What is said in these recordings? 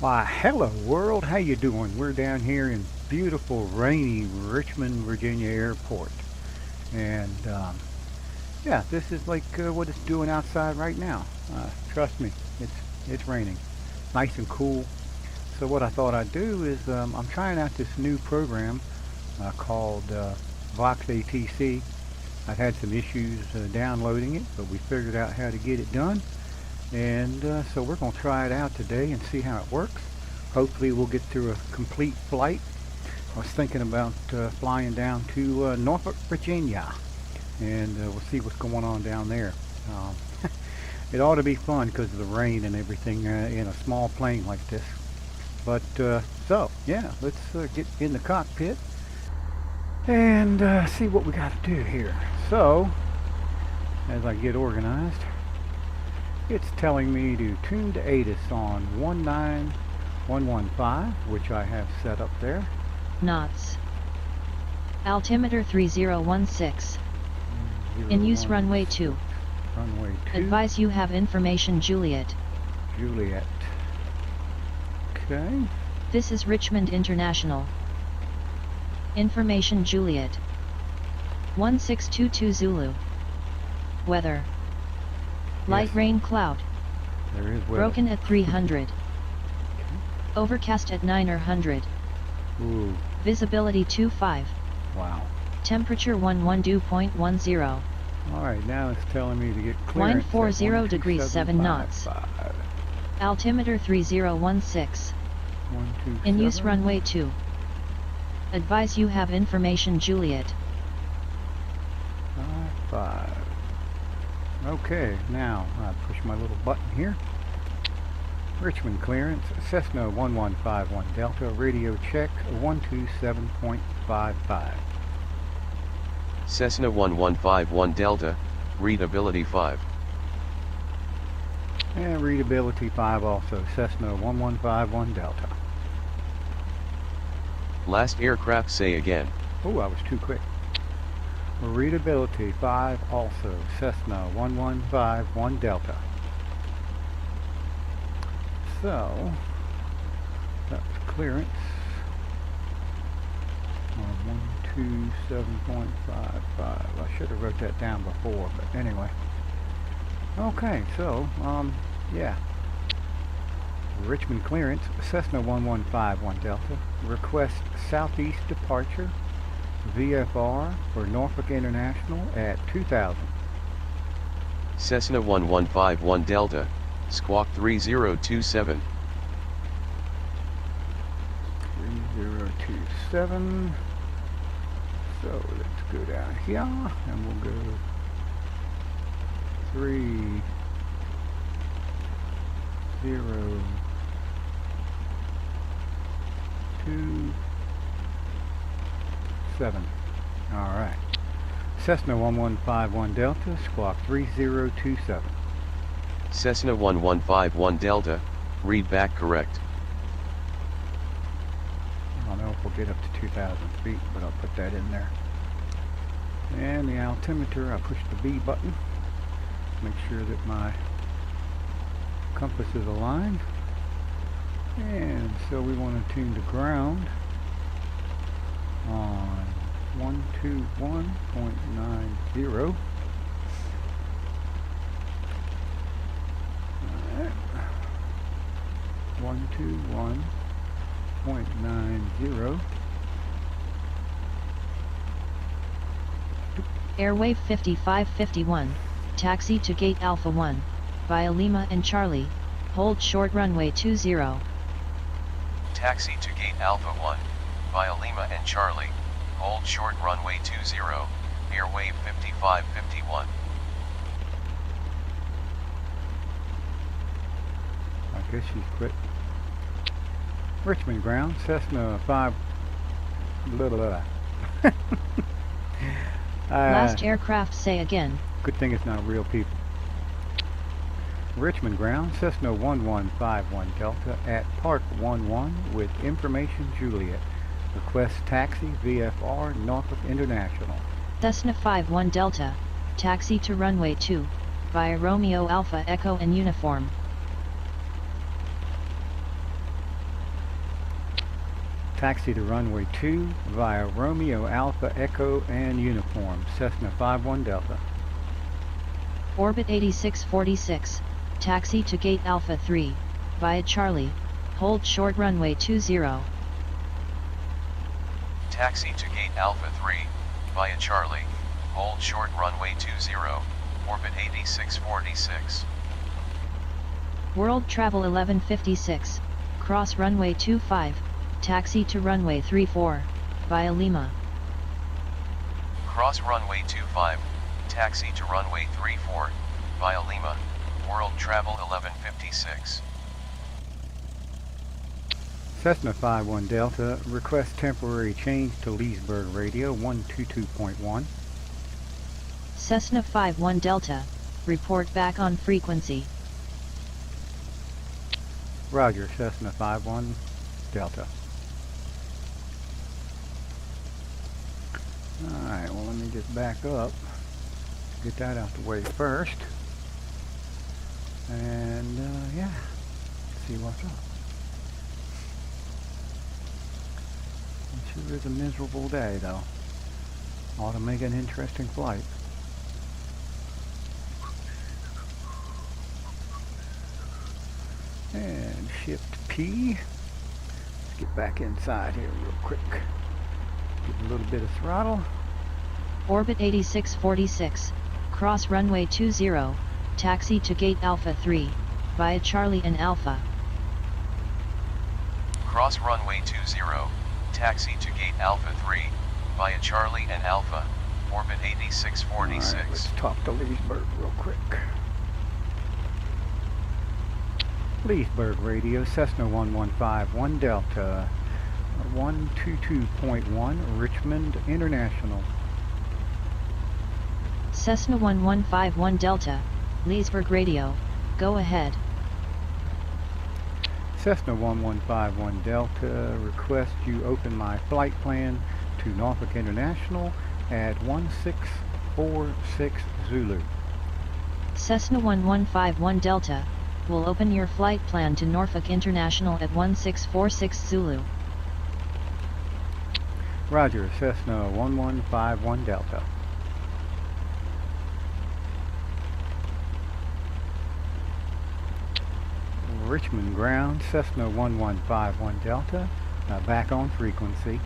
Why, hello world, how you doing? We're down here in beautiful, rainy Richmond, Virginia airport. And yeah, this is like what it's doing outside right now. Trust me, it's raining. Nice and cool. So what I thought I'd do is I'm trying out this new program called VoxATC. I've had some issues downloading it, but we figured out how to get it done. And so we're going to try it out today and see how it works. Hopefully we'll get through a complete flight. I was thinking about flying down to Norfolk, Virginia, and we'll see what's going on down there. Um, it ought to be fun because of the rain and everything in a small plane like this. But so yeah, let's get in the cockpit and see what we got to do here. So as I get organized, it's telling me to tune to ATIS on 19115, which I have set up there. Knots. Altimeter 3016. In use runway 2. Runway 2. Advise you have information Juliet. Juliet. Okay. This is Richmond International. Information Juliet. 1622 Zulu. Weather. Light Yes. rain cloud. There is weather. Broken at 300. Overcast at 900. Ooh, Visibility 25. wow. Temperature 112.10. Alright, now it's telling me to get Wind clearance. 40 degrees 7 knots. 12755. Altimeter 3016. 127. In use runway 2. Advise you have information Juliet. 55. Okay, now I push my little button here. Richmond clearance, Cessna 1151 Delta, radio check 127.55. Cessna 1151 Delta, readability 5. And readability 5 also, Cessna 1151 Delta. Last aircraft say again. Oh, I was too quick. Readability 5 also, Cessna 1151 Delta. So, that was clearance on 127.55. I should have wrote that down before, but anyway. Okay, so, yeah. Richmond clearance, Cessna 1151 Delta. Request southeast departure. VFR for Norfolk International at 2000. Cessna 1151 Delta, squawk 3027. 3027. So let's go down here and we'll go 3027. Alright. Cessna 1151 Delta, squawk 3027. Cessna 1151 Delta, read back correct. I don't know if we'll get up to 2,000 feet, but I'll put that in there. And the altimeter, I push the B button. Make sure that my compass is aligned. And so we want to tune to ground on 121.90. Alright. 121.90. Airwave 5551. Taxi to gate Alpha 1. Via Lima and Charlie. Hold short runway 20. Taxi to gate Alpha 1, via Lima and Charlie, hold short runway 20, airwave 5551. I guess she's quit. Richmond ground, Cessna 5. Blah, blah, blah. Last aircraft say again. Good thing it's not real people. Richmond ground, Cessna 1151 Delta at Park 11 with information Juliet. Request taxi VFR Norfolk International. Cessna 51 Delta, taxi to runway 2, via Romeo Alpha Echo and Uniform. Taxi to runway 2 via Romeo Alpha Echo and Uniform, Cessna 51 Delta. Orbit 8646, taxi to gate Alpha 3, via Charlie, hold short runway 20. Taxi to gate Alpha 3, via Charlie, hold short runway 20, orbit 8646. World Travel 1156, cross runway 25, taxi to runway 34, via Lima. Cross runway 25, taxi to runway 34, via Lima, World Travel 1156. Cessna 51 Delta, request temporary change to Leesburg Radio 122.1. Cessna 51 Delta, report back on frequency. Roger, Cessna 51 Delta. Alright, well let me just back up, get that out the way first, and yeah, see what's up. It sure is a miserable day though. Ought to make an interesting flight. And shift P. Let's get back inside here real quick. Give a little bit of throttle. Orbit 8646, cross runway 20, taxi to gate Alpha 3, via Charlie and Alpha. Cross runway 20, taxi to gate Alpha 3, via Charlie and Alpha, orbit 8646. Alright, let's talk to Leesburg real quick. Leesburg Radio, Cessna 1151 Delta, 122.1, Richmond International. Cessna 1151 Delta, Leesburg Radio, go ahead. Cessna 1151 Delta, request you open my flight plan to Norfolk International at 1646 Zulu. Cessna 1151 Delta, will open your flight plan to Norfolk International at 1646 Zulu. Roger, Cessna 1151 Delta. Richmond ground, Cessna 1151 Delta, back on frequency.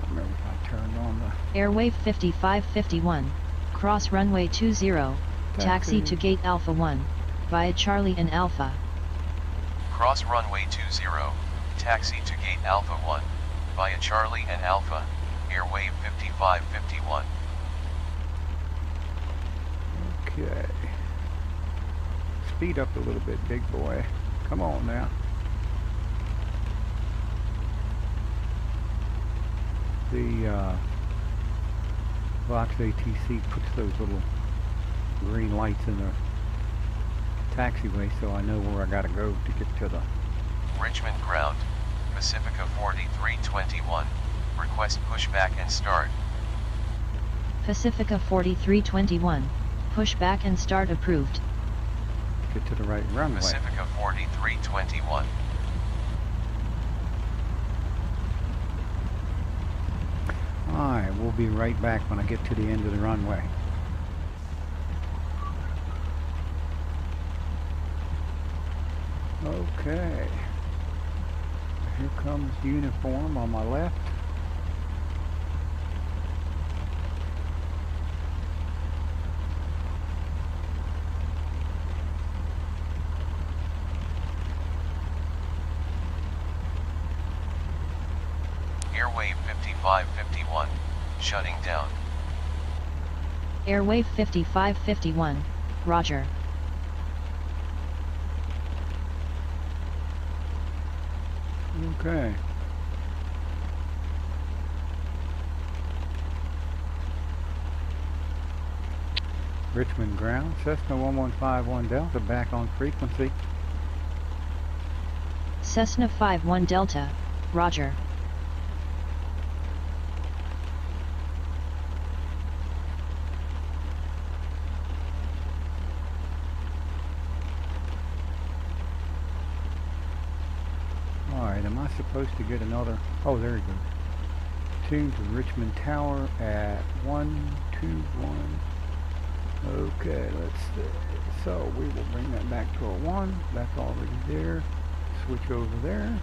Remember if I turned on the Airwave 5551, cross runway 20, taxi to gate Alpha 1, via Charlie and Alpha. Cross runway 20, taxi to gate Alpha 1, via Charlie and Alpha, Airwave 5551. Okay. Speed up a little bit, big boy. Come on now. The VoxATC puts those little green lights in the taxiway so I know where I gotta go to get to the Richmond ground, Pacifica 4321. Request pushback and start. Pacifica 4321, pushback and start approved. get to the right runway. Pacifica 4321. Alright, we'll be right back when I get to the end of the runway. Okay. Here comes uniform on my left. Airwave 5551, shutting down. Airwave 5551, Roger. Okay. Richmond ground, Cessna 1151 Delta back on frequency. Cessna 51 Delta, Roger. I supposed to get another? Oh, there he goes. Tune to Richmond Tower at 121. Okay, let's see. So we will bring that back to a 1. That's already there. Switch over there.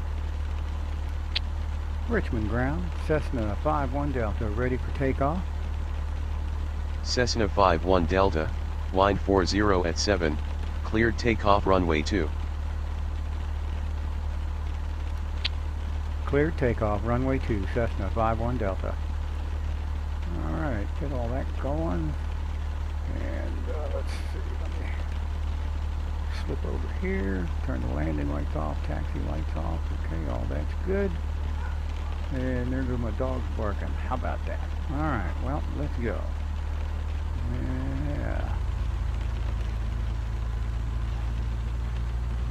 Richmond ground. Cessna 51 Delta ready for takeoff. Cessna 51 Delta, wind 40 at 7, cleared takeoff runway 2. Cleared takeoff runway 2, Cessna 51 Delta. Alright, get all that going. And let's see, let me slip over here, turn the landing lights off, taxi lights off. Okay, all that's good. And there go my dogs barking. How about that? Alright, well, let's go. Yeah.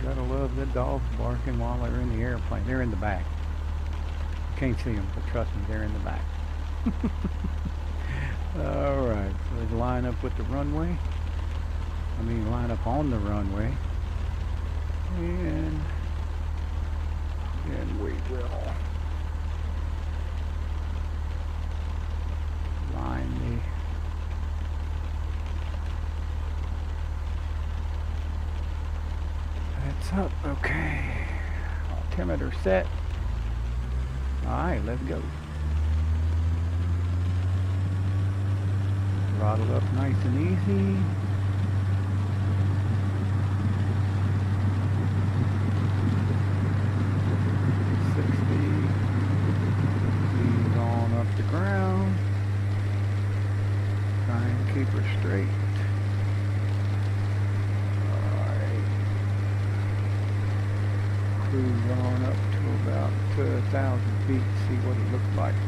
Gotta love the dogs barking while they're in the airplane. They're in the back. Can't see them, but trust me, they're in the back. Alright, so let's line up with the runway. Line up on the runway. And we will line that's up. Okay. Altimeter set. Alright, let's go. Throttle up nice and easy. Ease on up the ground. Try and keep her straight. Alright. Cruise on up to about 1,000 feet, see what it looks like.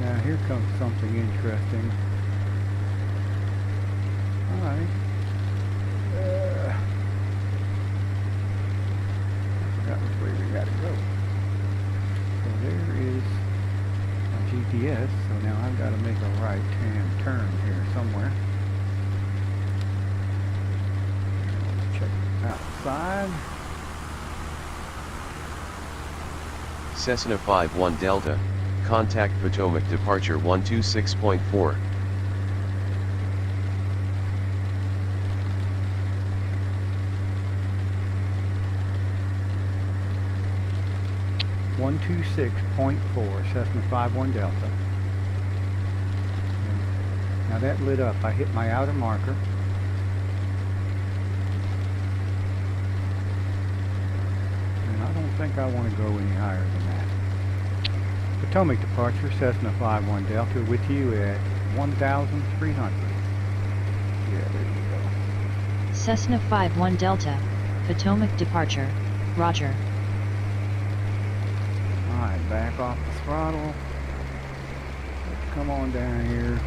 Now here comes something interesting. Alright. I forgot which way we gotta go. So there is my GPS, so now I've got to make a right-hand turn here somewhere. Check outside. Cessna 51 Delta, contact Potomac departure 126.4. One 126.4, Cessna 51 Delta. Now that lit up. I hit my outer marker. And I don't think I want to go any higher than that. Potomac departure, Cessna 51 Delta, with you at 1,300. Yeah, there you go. Cessna 51 Delta, Potomac departure, roger. Alright, back off the throttle. Let's come on down here.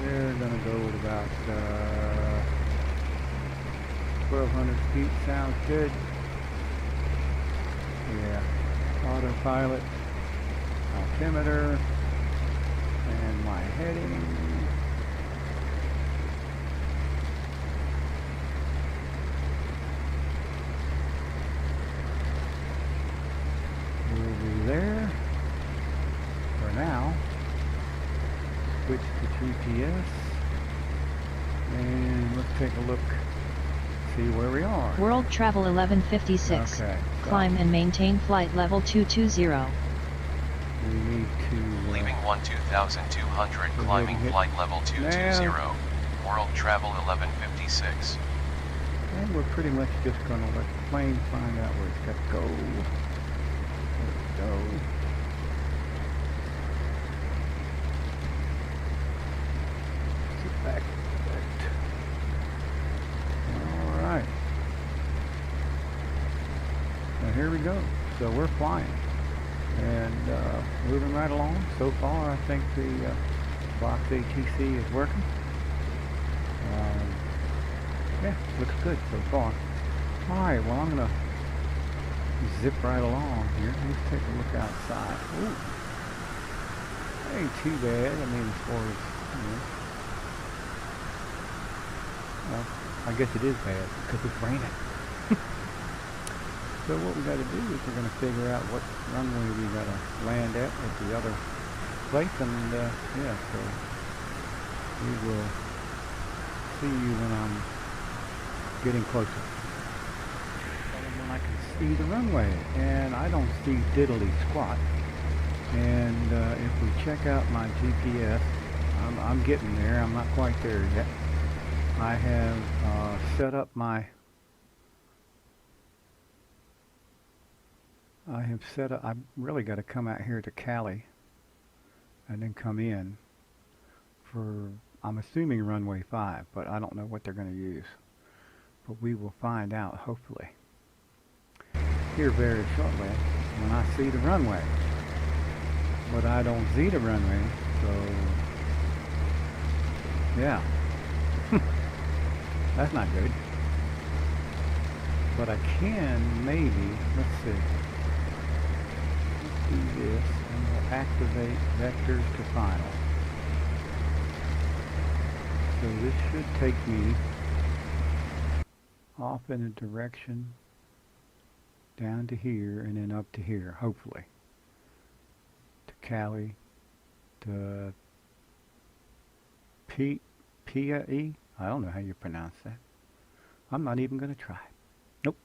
We're going to go at about 1,200 feet. Sounds good. Yeah. Autopilot, altimeter, and my heading. We'll be there for now. Switch to GPS, and let's take a look, see where we are. World Travel 1156. Okay. Climb and maintain flight level 220. We need to Leaving 12,200, climbing flight level 220. World Travel 1156. and we're pretty much just going to let the plane find out where it's got to go. There we go. Sit back. Alright. Now here we go. So we're flying. And moving right along. So far I think the VoxATC is working. Yeah, looks good so far. Alright, well I'm going to zip right along here. Let's take a look outside. Ooh. Ain't too bad. I mean, as far as, Well, I guess it is bad because it's raining. So what we got to do is we're going to figure out what runway we got to land at the other place, and yeah, so we will see you when I'm getting closer. And when I can see the runway, and I don't see diddly squat. And if we check out my GPS, I'm getting there. I'm not quite there yet. I have set up my I've really got to come out here to Cali and then come in for, I'm assuming runway 5, but I don't know what they're going to use. But we will find out, hopefully, here very shortly when I see the runway. But I don't see the runway, so yeah. That's not good. But I can maybe, let's see. Do this and we'll activate vectors to final. So this should take me off in a direction down to here and then up to here, hopefully. To Cali, to P-E? I don't know how you pronounce that. I'm not even going to try. Nope.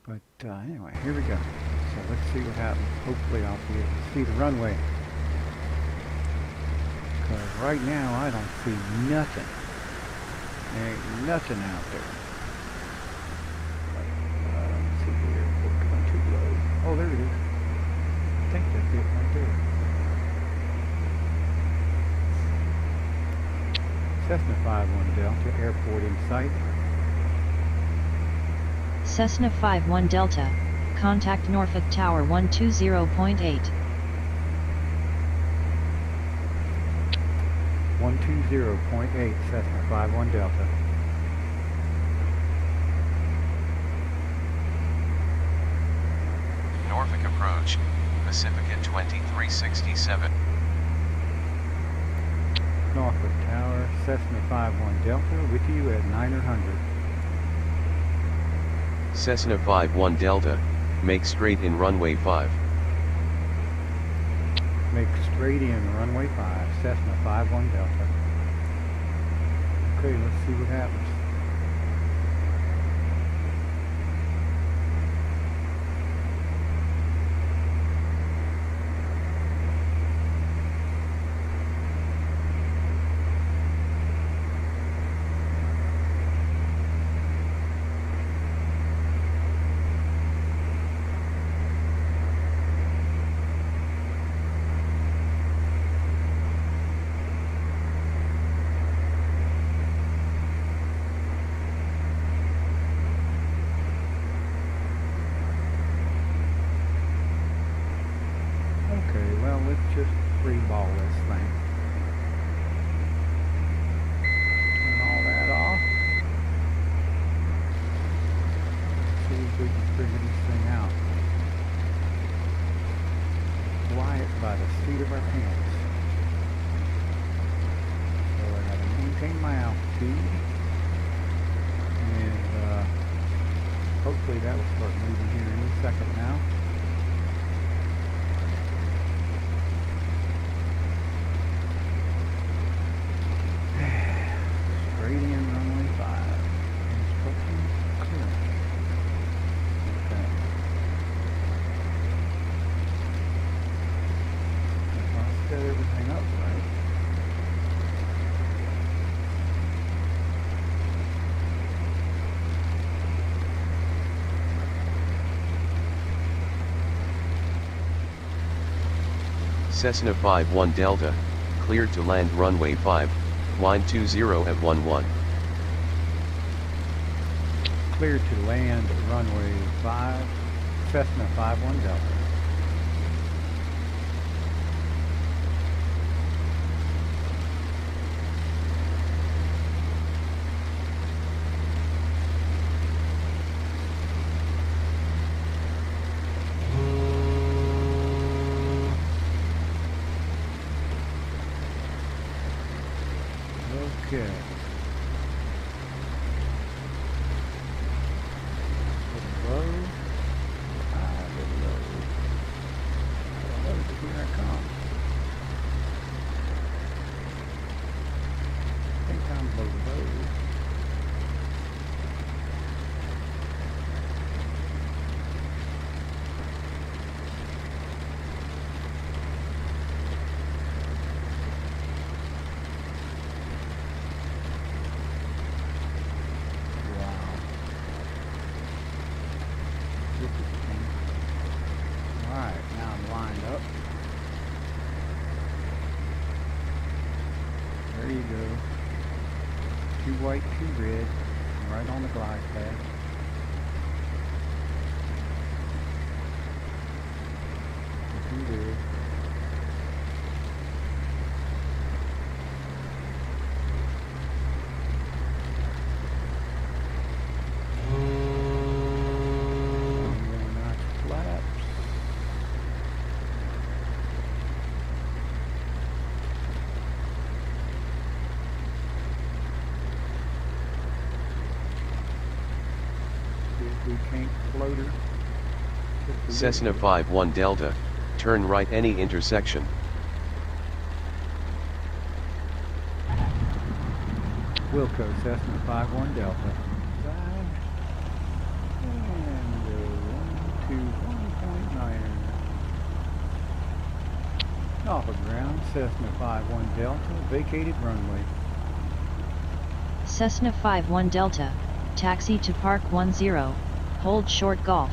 But anyway, here we go. So let's see what happens. Hopefully I'll be able to see the runway. Because right now I don't see nothing. There ain't nothing out there. Let's see the airport going too low. Oh, there it is. I think that's it right there. Cessna 51 Delta, airport in sight. Cessna 51 Delta, contact Norfolk Tower 120.8. 120.8, Cessna 51 Delta. Norfolk approach, Pacific at 2367. Norfolk Tower, Cessna 51 Delta, with you at 900. Cessna 51 Delta, make straight in runway 5. Make straight in runway 5, Cessna 51 Delta. Okay, let's see what happens. Okay, well, let's just free ball this thing. Turn all that off. See if we can figure this thing out. Fly it by the seat of our pants. So I gotta maintain my altitude. And hopefully that will start moving here any second now. Straight in runway 5. Instructions clear. Okay. If I set everything up right. Cessna 51 Delta, cleared to land runway 5, wind 20 at 11. Cleared to land at runway 5, Cessna 51 Delta. Okay. go. Two white, two red. Right on the glide path. Two red. We can't float her. Cessna 51 Delta, turn right any intersection. Wilco, Cessna 51 Delta. Side. And 1 to 1.9. Norfolk ground, Cessna 51 Delta, vacated runway. Cessna 51 Delta, taxi to Park 10, hold short golf.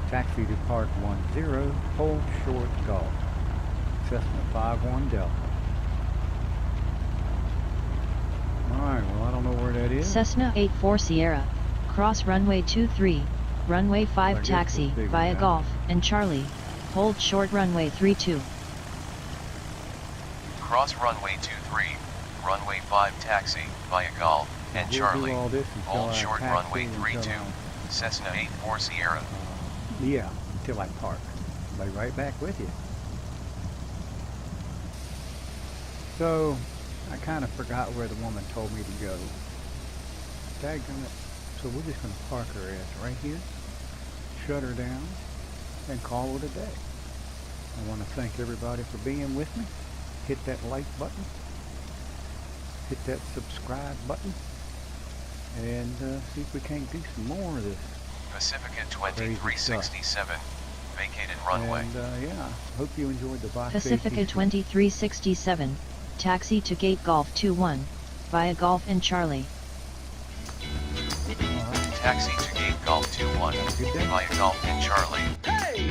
Taxi to Park 10, hold short golf. Cessna 51 Delta. Alright, well I don't know where that is. Cessna 84 Sierra, cross runway 23, runway 5 taxi, via Golf, and Charlie, hold short runway 32. Cross runway 23, runway 5 taxi, via Golf, and Charlie, hold short runway 32, Cessna 84 Sierra. Yeah, until I park. I'll be right back with you. So, I kind of forgot where the woman told me to go. Dadgummit. So we're just going to park her ass right here, shut her down, and call it a day. I want to thank everybody for being with me. Hit that like button. Hit that subscribe button. And see if we can't do some more of this. Pacifica 2367, vacated runway. And yeah, hope you enjoyed the VoxATC. Pacifica 2367, taxi to Gate Golf 21, via Golf and Charlie. Taxi to Gate Golf 21, via Golf and Charlie. Hey!